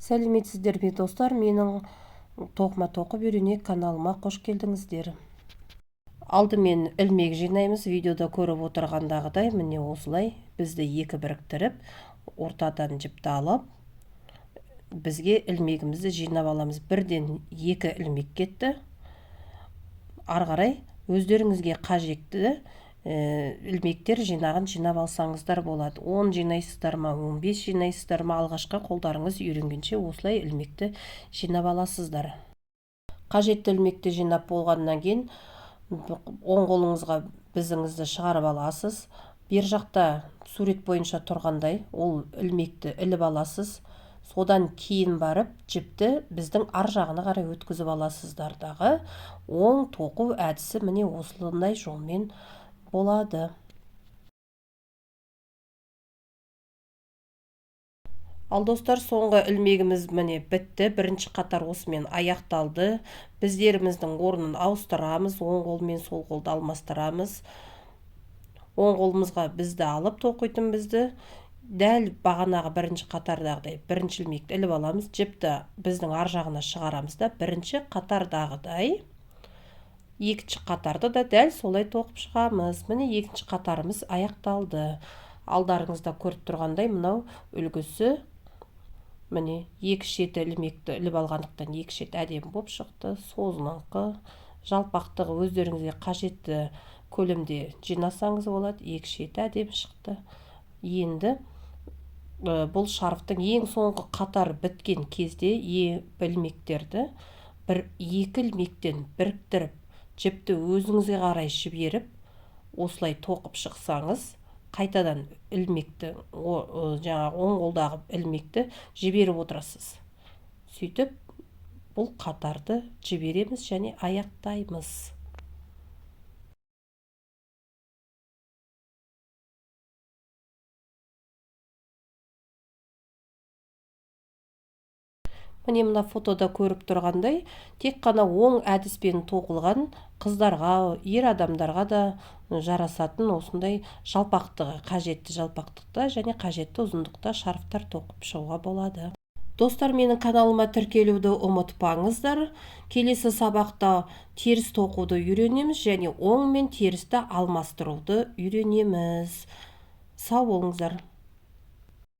Сәлеметсіздер ме достар, менің тоқыма тоқып үйренейік каналыма қош келдіңіздер. Алдымен ілмек жинаймыз. Видеода көріп отырғандағыдай міне осылай бізді екі біріктіріп, ортадан жіпті алып, бізге ілмегімізді жинап аламыз. Бірден екі ілмек кетті. Ары қарай өздеріңізге қажетті ілмектер жинағын жинап алсаңыздар болады. 10 жинайсыздар ма, 15 жинайсыздар ма, алғашқы қолдарыңыз үйренгенше осылай ілмекті жинап аласыздар. Қажетті ілмекті жинап болғаннан кейін оң қолыңызға бізіңізді шығарып аласыз. Бер жақта сурет бойынша тұрғандай ол ілмекті іліп аласыз. Содан кейін барып жіпті біздің ар жағына қарай өткізіп аласыздар. Дағы оң тоқу әдісі міне осылай жолмен болады. Ал достар, соңғы ілмегіміз міне бітті. Бірінші қатар осымен аяқталды. Біздеріміздің орнын ауыстырамыз. Оң қол мен сол қолды алмастырамыз. Оң қолымызға бізді алып, тоқитын бізді дәл бағанағы бірінші қатардағыдай бірінші ілмекті іліп аламыз. Жіпті біздің ар жағына шығарамыз да бірінші қатардағыдай екінші қатарды да дәл солай тоқып шығамыз. Міне екінші қатарымыз аяқталды. Алдарыңызда көріп тұрғандай мынау үлгісі. Міне екі шеті ілмекті іліп алғандықтан екі шет әдемі болып шықты. Созылыңқы, жалпақтығы өздеріңізге қажетті көлемде жинасаңыз болады. Екі шеті әдемі шықты. Енді бұл шарфтың ең соңғы қатар біткен кезде ілмектерді екі ілмектен біріктіріп, жіпті өзіңізге қарай жіберіп, осылай тоқып шықсаңыз, қайтадан ілмекті, жаңағы оң қолдағы ілмекті жіберіп отырасыз. Сөйтіп, бұл қатарды жібереміз және аяқтаймыз. Міне мына фотода көріп тұрғандай, тек қана оң әдіспен тоқылған қыздарға, ер адамдарға да жарасатын осындай жалпақтығы, қажетті жалпақтықта және қажетті ұзындықта шарфтар тоқып шығуға болады. Достар, менің каналыма тіркелуді ұмытпаңыздар. Келесі сабақта теріс тоқуды үйренеміз және оң мен терісті алмастыруды үйренеміз. Сау болыңыздар.